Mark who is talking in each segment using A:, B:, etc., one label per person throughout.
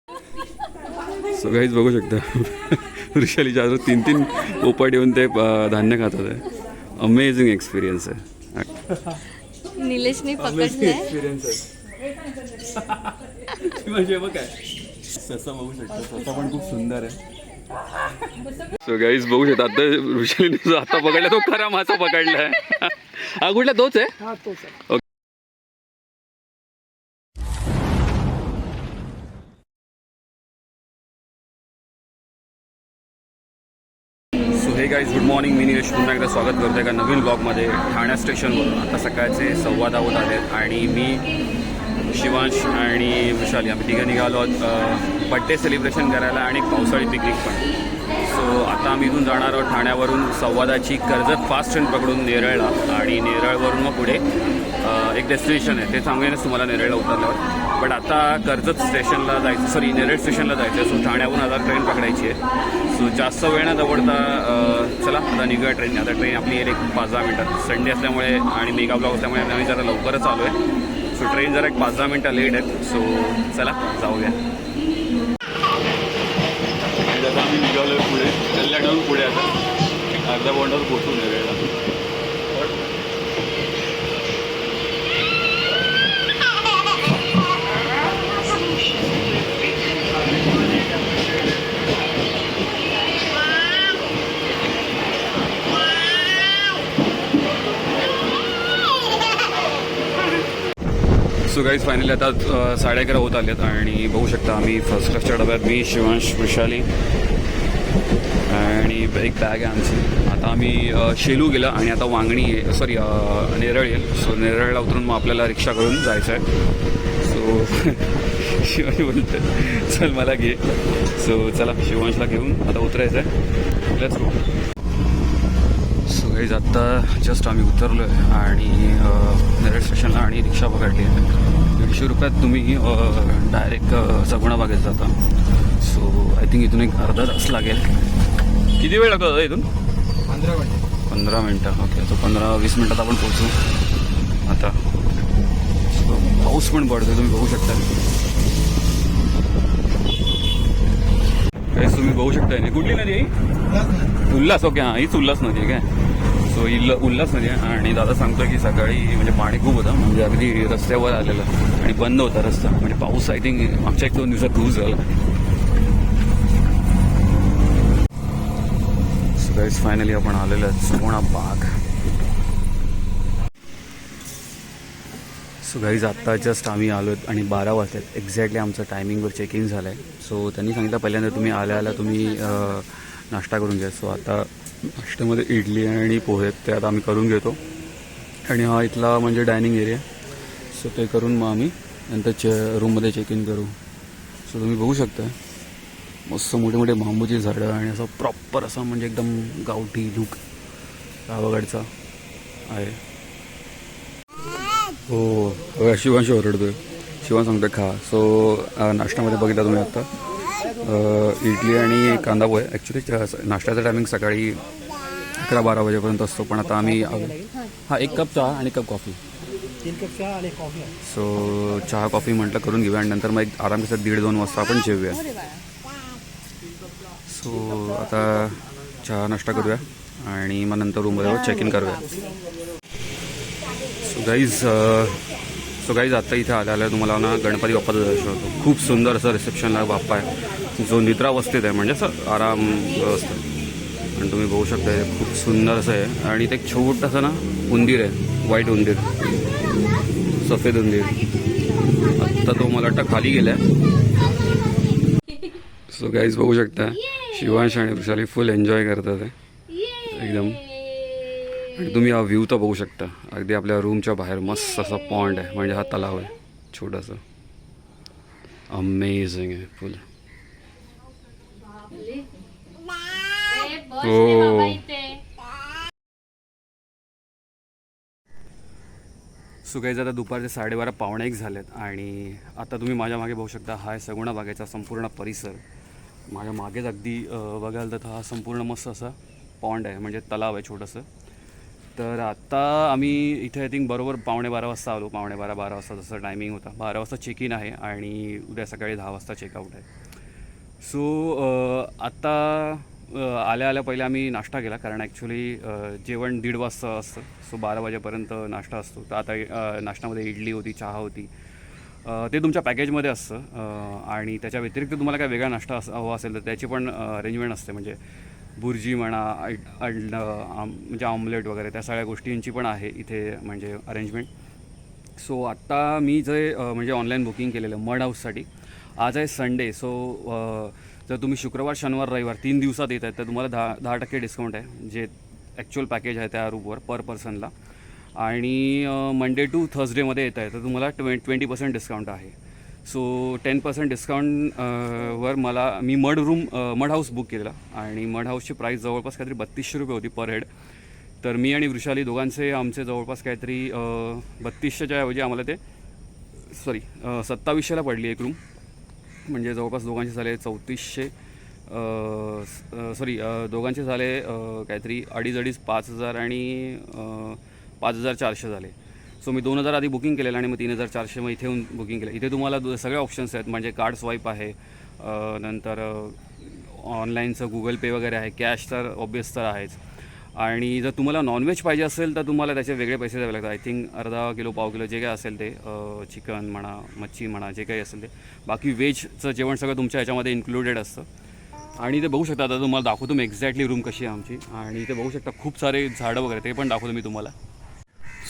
A: So guys बघू शकता वृषालीच्या आजू 3-3 पोपट येऊन ते धान्य खातात आहे. अमेझिंग एक्सपिरियन्स आहे.
B: निलेशने पकडलंय.
A: एक्सपिरियन्स आहे. म्हणजे बघ काय ससा बघू शकता. ससा पण खूप सुंदर आहे. सो गाईज बघू शकता आता वृषालीने जो आता पकडला तो खरा मासा पकडलाय. हा कुठला तोच आहे.
C: हा तोच आहे.
A: हे गाईज गुड मॉर्निंग. मी निलेश पुन्हा एकदा स्वागत करतो एका नवीन ब्लॉगमध्ये ठाण्या स्टेशनवरून. आता सकाळचे 10:15 होत आहेत आणि मी शिवांश आणि वृषाली आम्ही तिघं निघालो आहोत बड्डे सेलिब्रेशन करायला आणि एक पावसाळी पिकनिक पण. सो आता आम्ही इथून जाणार आहोत ठाण्यावरून 10:15ची कर्जत फास्ट ट्रेन पकडून नेरळला आणि नेरळवरून मग पुढे एक डेस्टिनेशन आहे ते सांगेनच तुम्हाला नेरळला उतरल्यावर. बट आता कर्जत स्टेशनला जायचं सॉरी नेरळ स्टेशनला जायचं आहे. सो ठाण्याहून आता ट्रेन पकडायची आहे. सो जास्त वेळ न दवडता चला आता निघूया ट्रेन. आता ट्रेन आपली येईल एक 5-10 मिनटात. संडे असल्यामुळे आणि मेगा ब्लॉग असल्यामुळे आम्ही जरा लवकरच आलो आहे. सो ट्रेन जरा एक 5-10 मिनटं लेट आहेत. सो चला जाऊया. आता आम्ही निघालो आहे पुढे कल्याणाहून पुढे आता अर्धा पाऊंडावर पोचून नेरळला. सो गाईज फायनली आता 11:30 होत आलेत आणि बघू शकता आम्ही फर्स्ट क्लासच्या डब्यात मी शिवांश वृषाली आणि एक बॅग आहे आमची. आता आम्ही शेलू गेला आणि आता वांगणी आहे सॉरी नेरळ येईल. सो नेरळला उतरून मग आपल्याला रिक्षा करून जायचं आहे. सो शिवांश बोलतं चल मला घे. सो चला शिवांशला घेऊन आता उतरायचं आहे. Let's go. सो गाईज आत्ता जस्ट आम्ही उतरलो आहे आणि नेरळ स्टेशनला आणि रिक्षा पकडली आहे. 150 रुपयात तुम्ही डायरेक्ट सगुणा बागेत जाता. सो आय थिंक इथून एक अर्धा तास लागेल. किती वेळ लागतो इथून? 15 मिनटं. ओके. सो 15-20 मिनटात आपण पोहोचू. आता सो पाऊस पण पडतो तुम्ही बघू शकता. काहीच तुम्ही बघू शकता. नाही कुठली नदी आहे? उल्हास. ओके हां हीच उल्हास नदी आहे काय. सो उल्हास नदी आहे आणि दादा सांगतो की सकाळी म्हणजे पाणी खूप होतं म्हणजे अगदी रस्त्यावर आलेलं आणि बंद होता रस्ता म्हणजे पाऊस आय थिंक मागच्या 1-2 दिवसात खूप झाला. सो गाईज फायनली आपण आलेलो आहे सगुणा बाग. सो गाईज आत्ता जस्ट आम्ही आलो आहेत आणि 12 वाजतात एक्झॅक्टली आमचं टायमिंगवर चेक इन झालं आहे. सो त्यांनी सांगितलं पहिल्यांदा तुम्ही आल्या तुम्ही नाश्ता करून घ्या. सो आता नाश्त्यामध्ये इडली आणि पोहे ते आता आम्ही करून घेतो आणि हा इथला म्हणजे डायनिंग एरिया. सो ते करून मग आम्ही नंतर रूममध्ये चेक इन करू. सो तुम्ही बघू शकता मस्त मोठे मोठे बांबूची झाडं आणि असं प्रॉपर असा म्हणजे एकदम गावठी लुक गावाकडचा आहे. हो शिवांश ओरडतोय. शिवांश सांगतोय खा. सो नाश्त्यामध्ये बघितला तुम्ही आत्ता इडली आणि कांदा पोहे. ॲक्च्युली नाश्त्याचा टायमिंग सकाळी 11-12 वाजेपर्यंत असतो पण आता आम्ही हां 1 कप चहा आणि 1 कप कॉफी.
C: 3 कप चहा आणि कॉफी.
A: सो चहा कॉफी म्हटलं करून घेऊया आणि नंतर मग एक आरामशीर 1:30-2 वाजता आपण जेवूया. सो आता चहा नाश्ता करूया आणि मग नंतर रूमवर चेक इन करूया. सो गाईज आत्ता इथे आल्या तुम्हाला ना गणपती बाप्पाचं दर्शन होतं. खूप सुंदर असं रिसेप्शनला बाप्पा आहे जो निद्रावस्थित आहे म्हणजे असं आराम व्यवस्था आणि तुम्ही बघू शकता खूप सुंदर असं आहे. आणि ते एक छोटंसं ना उंदीर आहे व्हाईट उंदीर सफेद उंदीर. आत्ता तो मला वाटतं खाली गेला आहे. सो गाईज बघू शकता शिवांश आणि वृषाली फुल एन्जॉय करतात आहे एकदम. आणि तुम्ही हा व्ह्यू तर बघू शकता अगदी आपल्या रूमच्या बाहेर मस्त असा पॉन्ड आहे म्हणजे हा तलाव आहे छोटासा. अमेझिंग आहे फुल. हो सो गाईज आता दुपारचे 12:30-1 झालेत आणि आता तुम्ही माझ्या मागे बघू शकता हा आहे सगुणा बागेचा संपूर्ण परिसर. माझ्या मागेच अगदी बघाल तर हा संपूर्ण मस्त असा पॉन्ड आहे म्हणजे तलाव आहे छोटंसं. तर आत्ता आम्ही इथे आय थिंक बरोबर 11:15 वाजता आलो. 11:15-12 वाजता जसं टायमिंग होता. 12 वाजता चेक इन आहे आणि उद्या सकाळी 10 वाजता चेकआउट आहे. सो आत्ता आल्या आल्या पहिले आम्ही नाश्ता केला, कारण ॲक्च्युली जेवण 1:30 वाजता असतं. सो 12 वाजेपर्यंत नाश्ता असतो. तर आता नाश्त्यामध्ये इडली होती, चहा होती. ते तुमच्या पॅकेजमध्ये असतं आणि त्याच्या व्यतिरिक्त तुम्हाला काय वेगळा नाश्ता हवा असेल तर त्याची पण अरेंजमेंट असते. म्हणजे बुर्जी म्हणा, म्हणजे ऑमलेट वगैरे त्या सगळ्या गोष्टींची पण आहे इथे म्हणजे अरेंजमेंट. सो आत्ता मी जे म्हणजे ऑनलाईन बुकिंग केलेलं मड हाऊससाठी, आज आहे संडे. सो जर तुम्ही शुक्रवार, शनिवार, रविवार 3 दिवसात येत आहेत तर तुम्हाला 10% डिस्काउंट आहे, जे ॲक्च्युअल पॅकेज आहे त्या रूमवर पर पर्सनला. आणि मंडे टू थर्सडेमध्ये येत आहे तर तुम्हाला 20% डिस्काउंट आहे. सो 10% डिस्काउंट वर मी मड हाऊस बुक केलेला आणि मड हाऊसची प्राईस जवळपास काहीतरी 3200 रुपये होती पर हेड. तर मी आणि वृषाली दोघांचे आमचे जवळपास काहीतरी 3200च्या ऐवजी आम्हाला ते 2700ला पडली एक रूम. म्हणजे जवळपास दोघांचे झाले 3400, दोघांचे झाले काहीतरी 2,500 5,000 आणि 5,400 झाले. सो मी 2,000 आधी बुकिंग केलेलं आणि मग 3,400 मग इथे येऊन बुकिंग केलं. इथे तुम्हाला सगळे ऑप्शन्स आहेत, म्हणजे कार्ड स्वाईप आहे, नंतर ऑनलाईनचं गुगल पे वगैरे आहे, कॅश तर ऑब्वियस तर आहेच. आणि जर तुम्हाला नॉनव्हेज पाहिजे असेल तर तुम्हाला त्याचे वेगळे पैसे द्यावे लागतात. आय थिंक अर्धा किलो, पाव किलो जे काय असेल ते, चिकन म्हणा, मच्छी म्हणा, जे काही असेल ते. बाकी व्हेजचं जेवण सगळं तुमच्या ह्याच्यामध्ये इन्क्लुडेड असतं. आणि ते बघू शकता, आता तुम्हाला दाखवतो मी एक्झॅक्टली रूम कशी आहे आमची. आणि इथे बघू शकता खूप सारे झाडं वगैरे, ते पण दाखवतो मी तुम्हाला.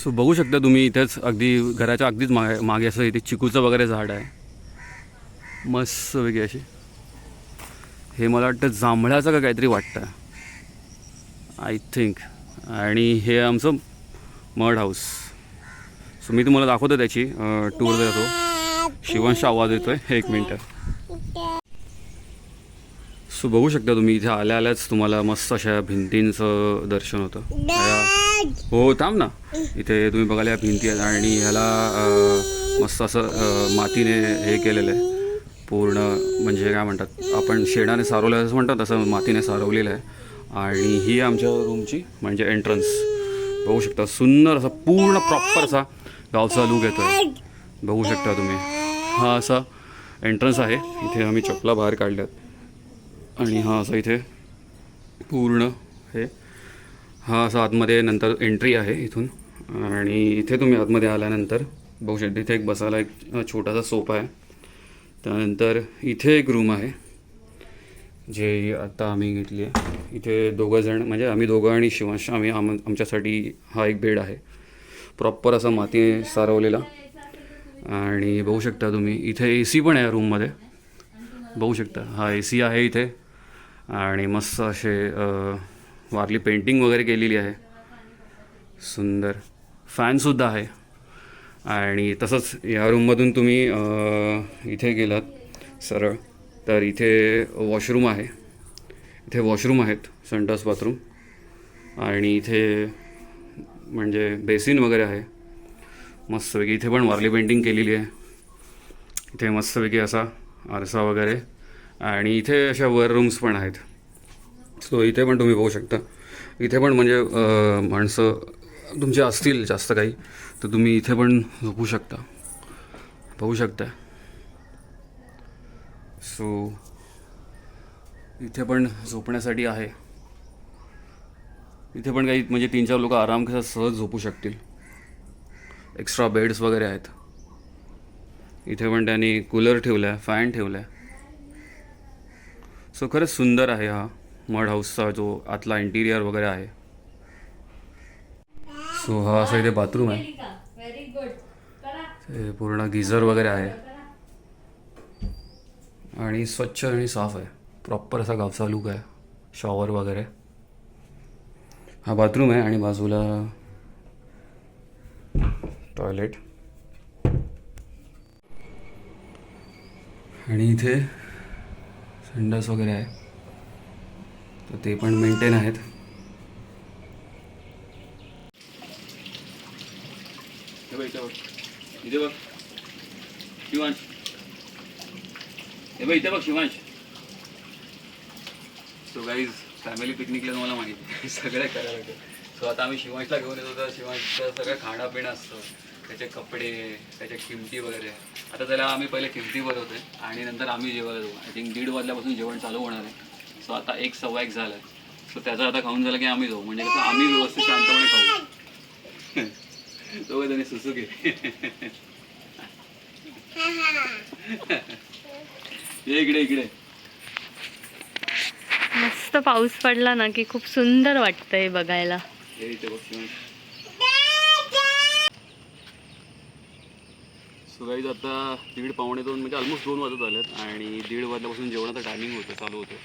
A: सो बघू शकता तुम्ही इथेच अगदी घराच्या अगदीच मागे असं इथे चिकूचं वगैरे झाड आहे, मस्त वेगळी अशी. हे मला वाटतं जांभळाचं का काहीतरी वाटतं आय थिंक. आणि हे आमचं मड हाऊस. सो मी तुम्हाला दाखवतो त्याची टूर देतो. शिवांश आवाज येतोय, 1 मिनटं. सो बघू शकता तुम्ही इथे आल्या आल्याच तुम्हाला मस्त अशा भिंतींचं दर्शन होतं. हो थांब ना. इथे तुम्ही बघायला या भिंती आहेत आणि ह्याला मस्त असं मातीने हे केलेलं आहे पूर्ण, म्हणजे काय म्हणतात आपण शेणाने सारवलं असं म्हणतात, तसं मातीने सारवलेलं आहे. आणि ही आमच्या रूमची म्हणजे एंट्रन्स बघू शकता. सुंदर असा पूर्ण प्रॉपर असा गावचा लूक येतो आहे, बघू शकता तुम्ही. हा असा एंट्रन्स आहे. इथे आम्ही चपला बाहेर काढल्यात आणि हा असा इथे पूर्ण हे, हा असा आतमध्ये नंतर एंट्री आहे इथून. आणि इथे तुम्ही आतमध्ये आल्यानंतर बघू शकता इथे एक बसायला एक छोटासा सोफा आहे. त्यानंतर इथे एक रूम आहे जे आता आम्ही घेतली आहे. इथे दोघंजण म्हणजे आम्ही दोघं आणि शिवांश, आमच्यासाठी हा एक बेड आहे प्रॉपर असा माती सारवलेला. आणि बघू शकता तुम्ही इथे AC पण आहे रूममध्ये, बघू शकता. हा AC आहे इथे आणि मस्त असे वारली पेंटिंग वगैरे केलेली आहे, सुंदर. फॅनसुद्धा आहे. आणि तसंच या रूममधून तुम्ही इथे गेलात सरळ तर इथे वॉशरूम आहे. इथे वॉशरूम आहेत, संडास बाथरूम. आणि इथे म्हणजे बेसिन वगैरे आहे मस्तपैकी. इथे पण वारली पेंटिंग केलेली आहे. इथे मस्तपैकी असा आरसा वगैरे. आणि इथे अशा वर रूम्स पण आहेत. सो इथे पण तुम्ही बघू शकता. इथे पण म्हणजे माणसं तुमचे असतील जास्त काही तर तुम्ही इथे पण झोपू शकता, बघू शकता. सो इथे पण झोपण्यासाठी आहे. इथे पण काही म्हणजे 3-4 लोक आराम कसा सहज झोपू शकतील. एक्स्ट्रा बेड्स वगैरे आहेत. इथे पण त्यांनी कूलर ठेवला आहे, फॅन ठेवला आहे. सो खरंच सुंदर आहे हा मड हाऊसचा जो आतला इंटिरियर वगैरे आहे. सो हा असा इथे बाथरूम आहे. ते पूर्ण गिझर वगैरे आहे आणि स्वच्छ आणि साफ आहे. प्रॉपर असा गावचा लूक आहे. शॉवर वगैरे. हा बाथरूम आहे आणि बाजूला टॉयलेट. आणि इथे संडास वगैरे आहे तर ते पण मेंटेन आहेत. इथे बघ शिवांश, हे बघ इथे बघ शिवांश. सो गाईज फॅमिली पिकनिकला तुम्हाला माहिती आहे सगळं करायला लागतं. सो आता आम्ही शिवांशला घेऊन येतो तर शिवांशचं सगळं खाणं पिणं असतं, त्याचे कपडे, त्याच्या किमती वगैरे. आता त्याला आम्ही पहिले किमती भरवतोय आणि नंतर आम्ही जेवायला जाऊ. आय थिंक 1:30 वाजल्यापासून जेवण चालू होणार आहे. सो आता 1 सव्वा 1 झालं आहे. सो त्याचं आता खाऊन झालं की आम्ही जाऊ, म्हणजे कसं आम्ही व्यवस्थित शांतपणे खाऊ. तो त्याने सुसू घे. इकडे इकडे.
B: मस्त पाऊस पडला ना की खूप सुंदर वाटतंय बघायला.
A: हे इथे बघ शिवांश. सो गाईज आता 1:30 पावणे 2 म्हणजे ऑलमोस्ट 2 वाजत आलेत आणि 1:30 वाजल्यापासून जेवणाचं टायमिंग होतं चालू होतं.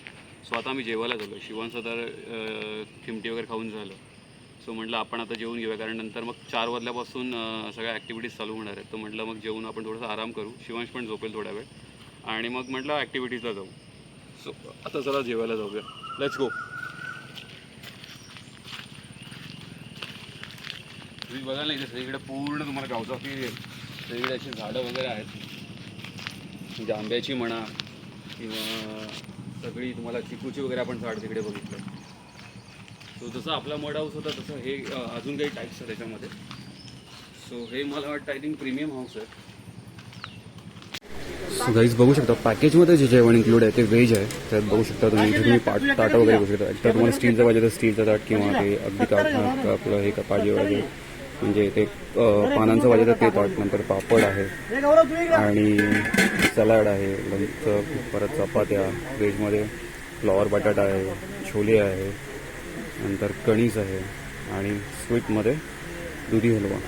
A: सो आता आम्ही जेवायला झालो. शिवांचं तर किमटी वगैरे खाऊन झालं. सो म्हटलं आपण आता जेवून घेऊया, कारण नंतर मग 4 वाजल्यापासून सगळ्या ॲक्टिव्हिटीज चालू होणार आहेत. तर म्हटलं मग जेवून आपण थोडासा आराम करू. शिवांश पण झोपेल थोडा वेळ आणि मग म्हटलं ॲक्टिव्हिटीजला जाऊ. सो आता चला जेवायला जाऊया. Let's go. तुम्ही बघाल नाही सगळीकडे पूर्ण तुम्हाला गावचाफी सगळीकडे अशी झाडं वगैरे आहेत, म्हणजे आंब्याची म्हणा किंवा सगळी तुम्हाला चिकूची वगैरे आपण झाड तिकडे बघितलं. सो जसं आपला मड हाऊस होता तसं हे अजून काही टाईप्स आहेत त्याच्यामध्ये. सो हे मला वाटतं आय थिंक प्रीमियम हाऊस आहे. सो गाईज बघू शकता पॅकेजमध्ये जे जेवण इन्क्लूड आहे ते व्हेज आहे. त्यात बघू शकता तुम्ही इथे तुम्ही ताटं वगैरे बघू शकता. तर तुम्हाला स्टीलचं पाहिजे तर स्टीलचं ताट किंवा ते अगदी आपलं हे पाहिजे पाहिजे म्हणजे ते पानांचं पाहिजे तर ते ताट. नंतर पापड आहे आणि सलाड आहे, लोणचं, परत चपात्या, व्हेजमध्ये फ्लॉवर बटाटा आहे, छोले आहे, नंतर कणीस आहे आणि स्वीटमध्ये दुधी हलवा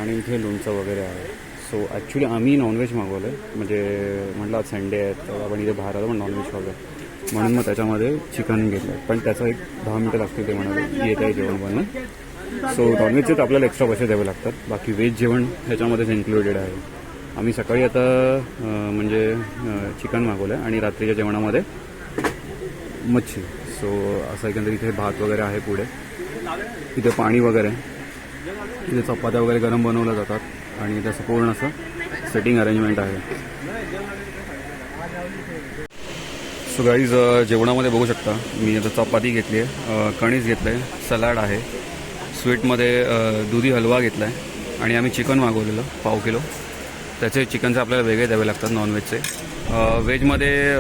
A: आणि इथे लोणचं वगैरे आहे. सो ॲक्च्युली आम्ही नॉनव्हेज मागवलं आहे, म्हणजे म्हटलं आज संडे आहे तर आपण इथे बाहेर आलो पण नॉनव्हेज खावलं म्हणून मग त्याच्यामध्ये चिकन घेतलं. पण त्याचं एक 10 मिनटं लागतील ते म्हणाले येत आहे जेवण बनणं. सो नॉनव्हेजचे तर आपल्याला एक्स्ट्रा पैसे द्यावे लागतात, बाकी व्हेज जेवण ह्याच्यामध्येच इन्क्लुडेड आहे. आम्ही सकाळी आता म्हणजे चिकन मागवलं आहे आणि रात्रीच्या जेवणामध्ये मच्छी. सो असं एकंदरीत इथे भात वगैरे आहे, पुढे इथे पाणी वगैरे, इथे चपात्या वगैरे गरम बनवल्या जातात आणि त्याचं पूर्ण असं सेटिंग अरेंजमेंट आहे. सो गाईज जेवणामध्ये बघू शकता मी आता चपाती घेतली आहे, कणीस घेतलं आहे, सलाड आहे, स्वीटमध्ये दुधी हलवा घेतला आहे आणि आम्ही चिकन मागवलेलं 1/2 किलो. त्याचे चिकनचे आपल्याला वेगळे द्यावे लागतात नॉनव्हेजचे. व्हेजमध्ये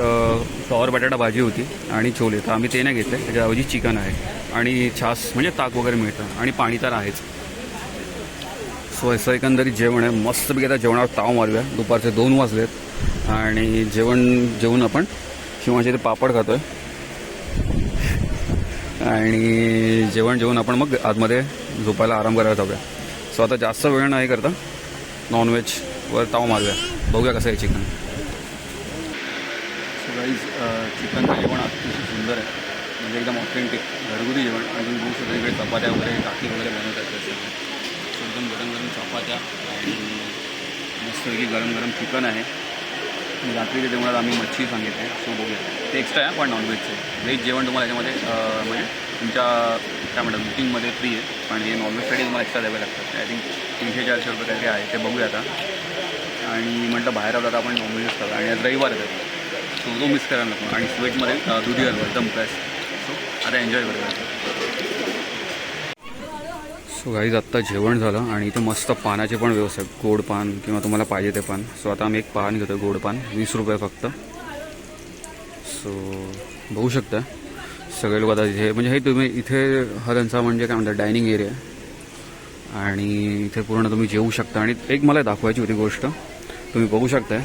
A: फ्लॉवर बटाटा भाजी होती आणि छोले, तर आम्ही ते नाही घेतले, त्याच्याऐवजी चिकन आहे आणि छास म्हणजे ताक वगैरे मिळतं आणि पाणी तर आहेच. सो असं एकंदरीत जेवण आहे. मस्तपैकी आता जेवणावर ताव मारूया. दुपारचे 2 वाजलेत आणि जेवून आपण शिवांचे ते पापड खातो आहे आणि जेवून आपण मग आतमध्ये झोपायला आराम करायला जाऊया. सो आता जास्त वेळ नाही करता नॉनव्हेजवर ताव मारूया, बघूया कसं आहे चिकन. सो गाईज चिकनचं जेवण अतिशय सुंदर आहे, म्हणजे एकदम ऑथेंटिक घरगुती जेवण. अजून बघू शकतो इकडे चपात्या वगैरे टाकी वगैरे बनवतात त्याचे. सो एकदम गरम गरम चपात्या आणि मस्तपैकी गरम गरम चिकन आहे. रात्रीच्या जेवणात आम्ही मच्छी सांगितली. सो बघूया, ते एक्स्ट्रा आहे पण नॉनव्हेजचे. व्हेज जेवण तुम्हाला याच्यामध्ये म्हणजे तुमच्या काय म्हणतात बुकिंगमध्ये फ्री आहे, पण हे नॉनव्हेजसाठी तुम्हाला एक्स्ट्रा द्यावे लागतात. आय थिंक 300-400 रुपये काहीतरी आहे, ते बघूया आता. आणि म्हटलं बाहेर आलो आता आपण नॉनव्हेजच खातो आणि आज रविवार आहे सो तो मिस करायला नको. आणि स्वीटमध्ये दुधी हलवा एकदम बेस्ट. सो आता एन्जॉय करूया. सो गाईज आत्ता जेवण झालं आणि इथे मस्त पानाचे पण व्यवस्था आहे, गोड पान किंवा तुम्हाला पाहिजे ते पान. सो आता आम्ही एक पान घेतो, गोड पान 20 रुपये फक्त. सो बघू शकता सगळे लोक आता इथे, म्हणजे हे तुम्ही इथे हा त्यांचा म्हणजे काय म्हणतात डायनिंग एरिया आहे आणि इथे पूर्ण तुम्ही जेवू शकता. आणि एक मला दाखवायची होती गोष्ट, तुम्ही बघू शकता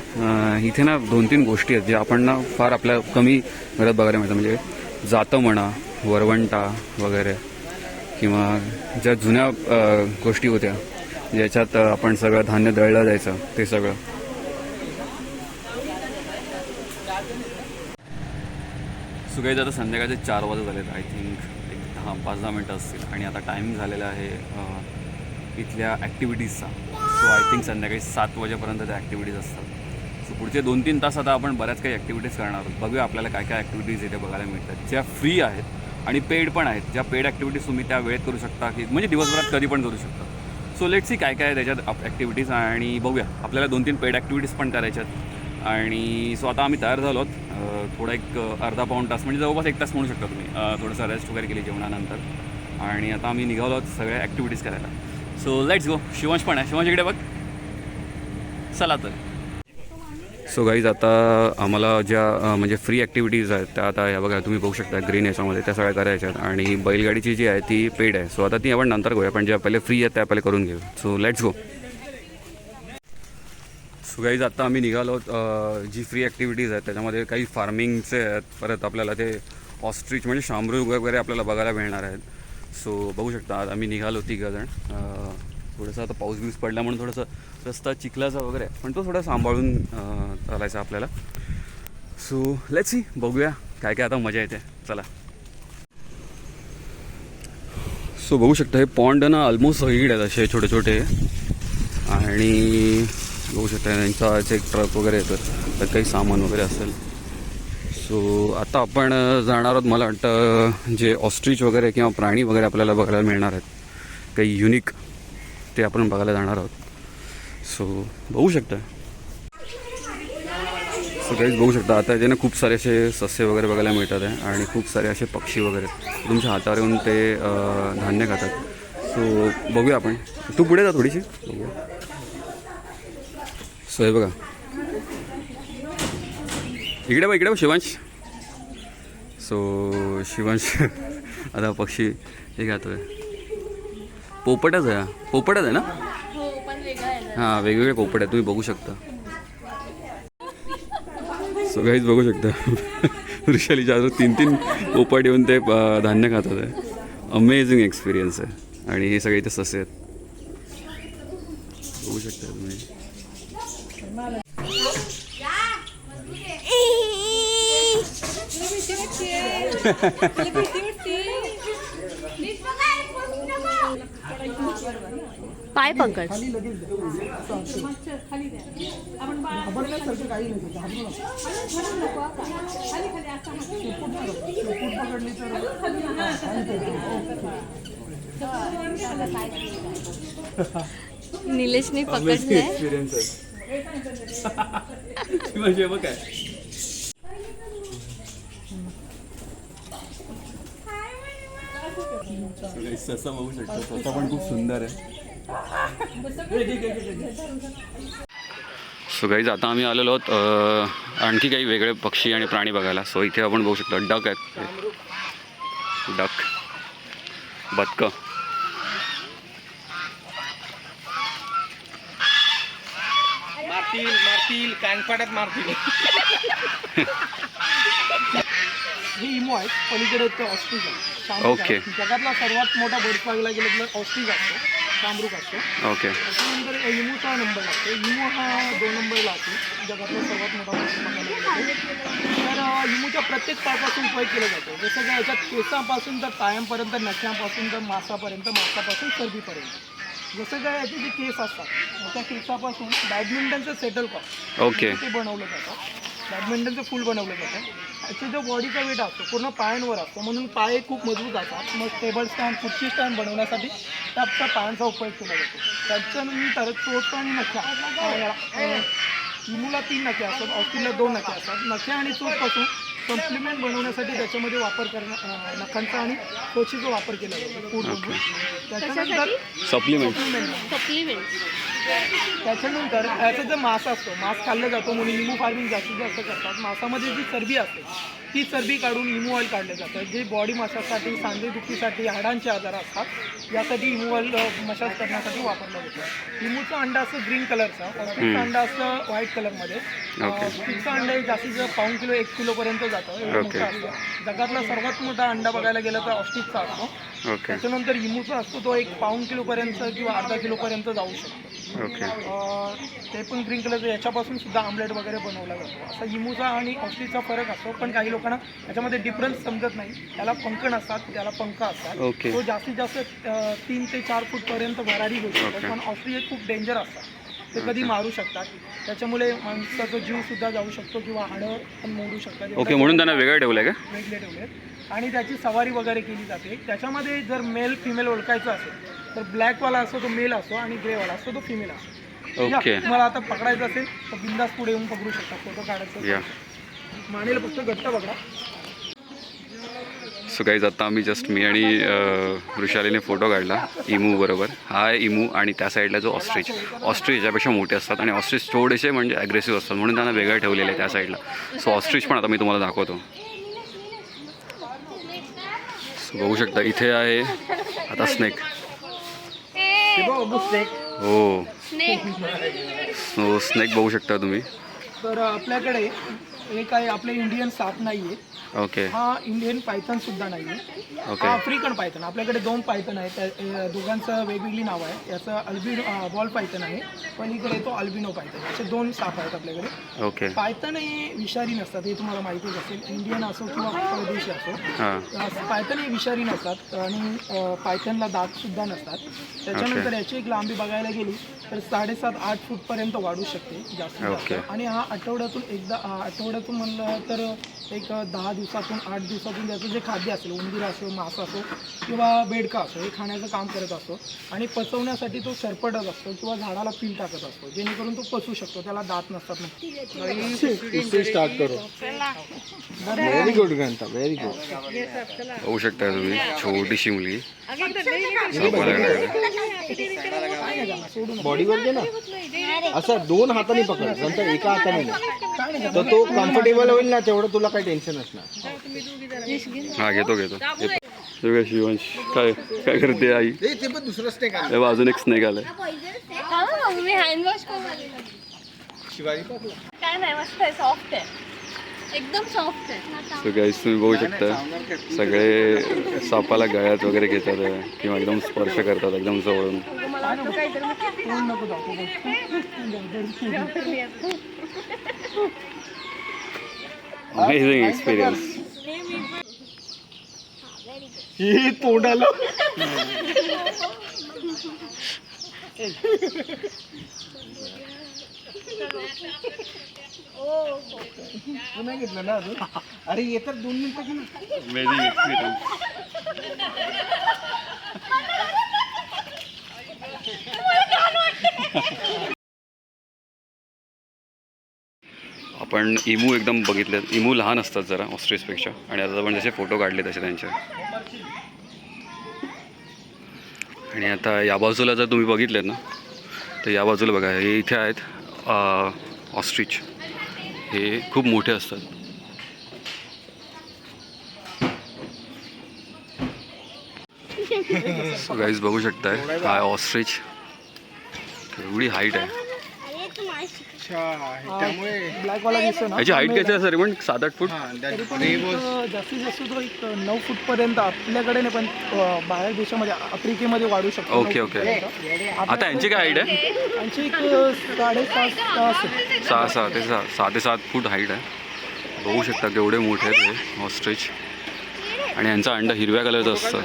A: इथे ना 2-3 गोष्टी आहेत जे आपण ना फार आपल्या कमी घरात बघायला मिळतं, म्हणजे जातं म्हणा, वरवंटा वगैरे, किंवा ज्या जुन्या गोष्टी होत्या ज्याच्यात आपण सगळं धान्य दळलं जायचं ते सगळं. सो गाईज आता संध्याकाळचे 4 वाजत झालेत. आय थिंक एक 5-10 मिनटं असतील आणि आता टायमिंग झालेला आहे इथल्या ॲक्टिव्हिटीजचा. सो आय थिंक संध्याकाळी 7 वाजेपर्यंत त्या ॲक्टिव्हिटीज असतात. सो पुढचे 2-3 तास आता आपण बऱ्याच काही ॲक्टिव्हिटीज करणार आहोत. बघूया आपल्याला काय काय ॲक्टिव्हिटीज इथे बघायला मिळतात, ज्या फ्री आहेत आणि पेड पण आहेत. ज्या पेड ॲक्टिव्हिटीज तुम्ही त्या वेळेत करू शकता, की म्हणजे दिवसभरात कधी पण करू शकता. सो लेट्स सी काय काय आहे त्याच्यात ॲक्टिव्हिटीज आणि बघूया. आपल्याला 2-3 पेड ॲक्टिव्हिटीज पण करायच्यात. आणि सो आता आम्ही तयार झालो आहोत. थोडा एक अर्धा पाऊण तास म्हणजे जवळपास 1 तास म्हणू शकता तुम्ही. थोडंसं रेस्ट वगैरे केली जेवणानंतर आणि आता आम्ही निघालो आहोत सगळ्या ॲक्टिव्हिटीज करायला. So let's go. शिवांश पण आहे. शिवांश इकडे बघ. चला तर. सो गाईज आता आम्हाला ज्या म्हणजे फ्री ॲक्टिव्हिटीज आहेत त्या आता ह्या बघा तुम्ही बघू शकता ग्रीन याच्यामध्ये त्या सगळ्या करायच्या आहेत. आणि बैलगाडीची जी आहे ती पेड आहे. सो आता ती आपण नंतर करूया, पण ज्या पहिले फ्री आहेत त्या पहिले करून घेऊ. So let's go. So guys आता आम्ही निघालो आहोत. जी फ्री ॲक्टिव्हिटीज आहेत त्याच्यामध्ये काही फार्मिंगचे आहेत, परत आपल्याला ते ऑस्ट्रिच म्हणजे शामृग वगैरे आपल्याला बघायला मिळणार आहेत. सो बघू शकता आज आम्ही निघालो 3 जण. थोडंसं आता पाऊस बिऊस पडला म्हणून थोडंसं रस्ता चिखलाचा वगैरे, पण तो थोडा सांभाळून चालायचा आपल्याला. सो लेट्स सी, बघूया काय काय आता मजा येते. चला. सो बघू शकता हे पॉन्ड ना ऑलमोस्ट सगळीकडे आहेत असे छोटे छोटे. आणि बघू शकता त्यांचा एक ट्रक वगैरे येतो, तर काही सामान वगैरे असेल. सो आता आपण जाणार आहोत, मला वाटतं जे ऑस्ट्रिच वगैरे किंवा प्राणी वगैरे आपल्याला बघायला मिळणार आहेत काही युनिक, ते आपण बघायला जाणार आहोत. सो बघू शकता. सो काहीच बघू शकता आता याचे ना खूप सारे असे सस्य वगैरे बघायला मिळतात आहे आणि खूप सारे असे पक्षी वगैरे तुमच्या हातावर येऊन ते धान्य खातात. सो बघूया आपण. तू पुढे जा थोडीशी, बघूया. सो हे बघा इकडे बघ शिवांश. सो शिवांश आता पक्षी हे खातोय. पोपटच आहे. पोपटच आहे ना? हां, वेगवेगळे पोपट आहेत तुम्ही बघू शकता. सो काहीच बघू शकता वृषालीच्या आजू 3 पोपट येऊन ते धान्य खातात आहे. अमेझिंग एक्सपिरियन्स आहे. आणि हे सगळे इथे ससे आहेत बघू शकता तुम्ही.
B: पाय पंकज. निलेशने पकडले.
A: ससा बघू शकता. ससा पण खूप सुंदर आहे. सो गाईज आता आम्ही आलेलो आहोत आणखी काही वेगळे पक्षी आणि प्राणी बघायला. सो इथे आपण बघू शकतो डक आहेत. डक, बदकं.
C: मारतील कांगपाड्यात मारतील. हे इमो आहेत. पलीकडे ऑस्ट्रिच आहे.
A: ओके.
C: जगातला सर्वात मोठा बर्ड पाहायला गेलं तर ऑस्ट्रिच असतो, शामरुख असतो.
A: ओके.
C: त्याच्यानंतर इमूचा नंबर लागतो. इमू हा 2 नंबरला असतो, जगातला सर्वात मोठा बर्ड बघायला गेलं तर. इमूच्या प्रत्येक पायापासून उपयोग केला जातो. जसं काय याच्यात केसापासून तर पायांपर्यंत, नख्यापासून तर मासापर्यंत, मासापासून चरबीपर्यंत. जसं काय याचे जे केस असतात त्या केसापासून बॅडमिंटनचं सेटल कॉक
A: ओके
C: ते बनवलं जातं. बॅडमिंटनचं फूल बनवलं जातं. याचे जो बॉडीचा वेट असतो पूर्ण पायांवर असतो, म्हणून पाय खूप मजबूत असतात. मग टेबल स्टँड, खुर्ची स्टँड बनवण्यासाठी त्या पायांचा उपयोग केला जातो. त्याच्यानंतर चोच आणि नख्या. इमूला 3 नख्या असतात, ऑस्ट्रिचला 2 नख्या असतात. नख्या आणि चोचपासून सप्लिमेंट बनवण्यासाठी त्याच्यामध्ये वापर करणं, नखांचा आणि चोचीचा वापर केला जातो फूड बनवून. त्याच्यानंतर
A: सप्लिमेंट.
C: त्याच्यानंतर याचा जो मांस असतो, मांस खाल्ला जातो म्हणून इमू फार्मिंग जास्तीत जास्त करतात. मांसामध्ये जी चरबी असते ती चरबी काढून इमू ऑइल काढलं जातं. जे बॉडी मसाजसाठी, सांधेदुखीसाठी, हाडांचे आजार असतात यासाठी इमू ऑइल मसाज करण्यासाठी वापरलं जातं. इमूचं अंडा असतं ग्रीन कलरचा, ऑस्ट्रिचचं अंडा असतं व्हाईट कलरमध्ये. ऑस्ट्रिचचं अंडा हे जास्तीत जास्त पाऊण किलो 1 किलोपर्यंत जातं, एवढं मोठं असतं. जगातला सर्वात मोठा अंडा बघायला गेला तर ऑस्ट्रिचचा असतो. त्याच्यानंतर इमूचा असतो तो 1 पाऊण किलोपर्यंत किंवा अर्धा किलोपर्यंत जाऊ शकतो. ते पण ग्रीन कलरचं. याच्यापासून सुद्धा आमलेट वगैरे बनवला जातो. असा इमूचा आणि ऑस्ट्रिचचा फरक असतो. पण काही लोकांना याच्यामध्ये डिफरन्स समजत नाही. त्याला पंख नसतात, त्याला पंख असतात. तो जास्तीत जास्त 3 ते 4 फूटपर्यंत भरारी होऊ शकतो. पण ऑस्ट्रिच खूप डेंजर असतात, ते कधी मारू शकतात. त्याच्यामुळे माणसाचा जीव सुद्धा जाऊ शकतो किंवा हाडं पण मोडू शकतात.
A: ओके, म्हणून त्यांना वेगळं ठेवलं आहे का?
C: वेगळे ठेवलेत. आणि त्याची सवारी वगैरे केली जाते. त्याच्यामध्ये जर मेल फिमेल ओळखायचं असेल तर ब्लॅकवाला असतो तो मेल असतो आणि ग्रेवाला असतो तो फिमेल असतो.
A: ओके.
C: तुम्हाला आता पकडायचं असेल तर बिंदास पुढे येऊन पकडू शकता. फोटो काढायचं मानेला फक्त घट्ट पकडा.
A: सो गाईज आता आम्ही जस्ट मी आणि वृषालीने फोटो काढला इमू बरोबर. हा आहे इमू आणि त्या साईडला जो ऑस्ट्रिच याच्यापेक्षा मोठे असतात आणि ऑस्ट्रिच थोडेसे म्हणजे ॲग्रेसिव्ह असतात म्हणून त्यांना वेगळं ठेवलेलं आहे त्या साईडला. सो ऑस्ट्रिच पण आता मी तुम्हाला दाखवतो. सो बघू शकता इथे आहे आता स्नेक. हो सो स्नेक बघू शकता तुम्ही.
C: तर आपल्याकडे एक आहे आपले इंडियन साप नाही आहे.
A: ओके
C: हा इंडियन पायथन सुद्धा नाही आहे.
A: ओके
C: हा आफ्रिकन पायथन. आपल्याकडे 2 पायथन आहेत. त्या दोघांचं वेगवेगळी नाव आहे. याचं अल्बिनो बॉल पायथन आहे, पलीकडे तो अल्बिनो पायथन. असे 2 साप आहेत आपल्याकडे.
A: ओके
C: पायथन हे विषारी नसतात, हे तुम्हाला माहितीच असेल. इंडियन असो किंवा परदेशी असो,
A: हां
C: पायथन हे विषारी नसतात आणि पायथनला दात सुद्धा नसतात. त्याच्यानंतर याची एक लांबी बघायला गेली तर 7.5-8 फूटपर्यंत वाढू शकते जास्तीत
A: ओके.
C: जास्त. आणि हा आठवड्यातून म्हणलं तर एक 10 दिवसातून 8 दिवसातून त्याचं जे खाद्य असेल, उंदीर असो, मासा असो किंवा बेडका असो, हे खाण्याचं काम करत असतो. आणि पचवण्यासाठी तो सरपटत असतो किंवा झाडाला पील टाकत असतो, जेणेकरून तो पचू शकतो. त्याला दात नसतात ना.
D: स्टार्ट करो. व्हेरी गुड घंटा, व्हेरी गुड.
A: बघू शकता तुम्ही छोटीशी मुलगी
D: बॉडीवर घे ना, असं 2 हाताने पकड, नंतर एका हाताने नाही. तर तो कम्फर्टेबल होईल ना, तेवढं तुला काही टेन्शन नसणार.
A: हा घेतो शिवांश काय काय करते आई.
D: ते पण दुसरं स्टेक
A: हे बघ, अजून एक स्नेक आलाय.
B: मी हँड वॉश करून आलेलो.
D: शिवाजी
B: काय नाही, मस्त आहे, सॉफ्ट आहे, एकदम सॉफ्ट आहे.
A: सो गाईस तुम्ही बघू शकता सगळे सापाला गळ्यात वगैरे घेतात किंवा एकदम स्पर्श करतात एकदम जवळून.
C: नको दाखवू.
A: Amazing experience.
D: हे तोंड आलं. तू नाही घेतलं ना अजून. अरे येतात 2 मिनिटं की ना.
A: Amazing experience. आपण इमू एकदम बघितले. इमू लहान असतात जरा ऑस्ट्रिचपेक्षा आणि आता आपण जसे फोटो काढले तसे त्यांचे. आणि आता या बाजूला जर तुम्ही बघितलेत ना तर या बाजूला बघा, हे इथे आहेत ऑस्ट्रिच. हे खूप मोठे असतात. सो गाईज बघू शकताय काय ऑस्ट्रिच एवढी हाईट आहे.
D: त्यामुळे
C: ब्लॅक वाला दिसतो ना,
A: याची हाईट किती आहे सर? पण 7-8 फूट.
C: तरी पण जास्तीत जास्त तो एक 9 फूटपर्यंत आपल्याकडे नाही, पण बाहेर देशामध्ये आफ्रिकेमध्ये वाढू शकतो.
A: Okay okay. आता यांची काय हाईट आहे?
C: यांची एक 7.5
A: 6 ते 7 फूट हाईट आहे. बघू शकता केवढे मोठे आहेत हे ऑस्ट्रिच. आणि यांचा अंडा हिरव्या कलरचा असतं.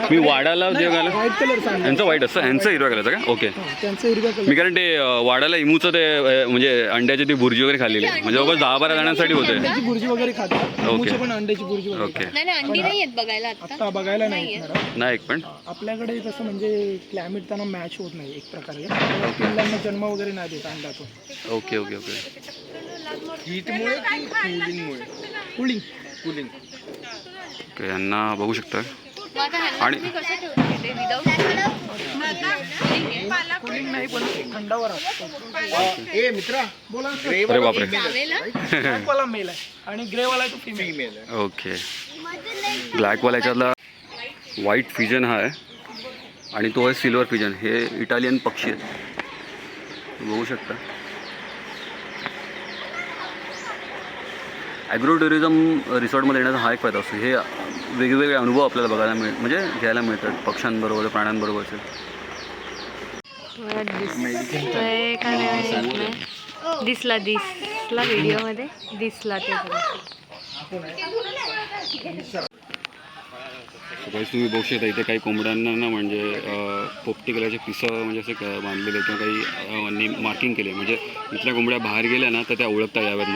A: मी वाडाला जे घाला
C: व्हाईट कलरचा अंडा.
A: यांचं व्हाईट असतं, यांचं हिरव्या कलरचं का? ओके.
C: त्यांचं हिरव्या कलर.
A: मी कारण ते वाडाला इमूचं ते म्हणजे अंड्याची ती बुर्जी वगैरे खाल्लेली आहे. म्हणजे जवळपास 10-12 जणांसाठी होते.
C: अंड्याची बुर्जी वगैरे खातात. इमूची पण अंड्याची बुर्जी वगैरे.
A: ओके.
B: नाही अंडी नाही येत बघायला
C: आता बघायला नाही येणार.
A: नाही एक पण
C: आपल्याकडे तसं म्हणजे क्लायमेट त्यांना मॅच होत नाही एक प्रकारे. पिल्लांना जन्म वगैरे नाही देत अंड्यातून.
A: Okay okay okay.
D: हीटमुळे की कूलिंगमुळे?
C: कुलिंग.
D: कूलिंग.
A: ओके यांना बघू शकता.
B: आणि कसं ठेवतो तिथे विदाऊट
C: कुलिंग नाही, पण थंडावर असतो.
D: ए मित्रा,
C: बोला.
A: अरे बापरे.
C: ब्लॅकवाला मेल आहे आणि ग्रेवाला तो फिमेल.
D: फीमेल आहे.
A: ओके. ब्लॅकवाला याच्यातला व्हाईट फिजन हा आहे आणि तो आहे सिल्वर फिजन. हे इटालियन पक्षी आहेत बघू शकता. ॲग्रो टुरिझम रिसॉर्टमध्ये येण्याचा हा एक फायदा असतो. हे वेगवेगळे अनुभव आपल्याला बघायला म्हणजे घ्यायला मिळतात पक्ष्यांबरोबर प्राण्यांबरोबरचे.
B: दिसला व्हिडिओमध्ये दिसला ते.
A: गाईस तुम्ही बघू शकता इथे काही कोंबड्यांना ना म्हणजे पोपटी कलरचे पिसं म्हणजे असे बांधलेले किंवा काही मार्किंग केले म्हणजे इथल्या कोंबड्या बाहेर गेल्या ना तर त्या ओळखता याव्यात.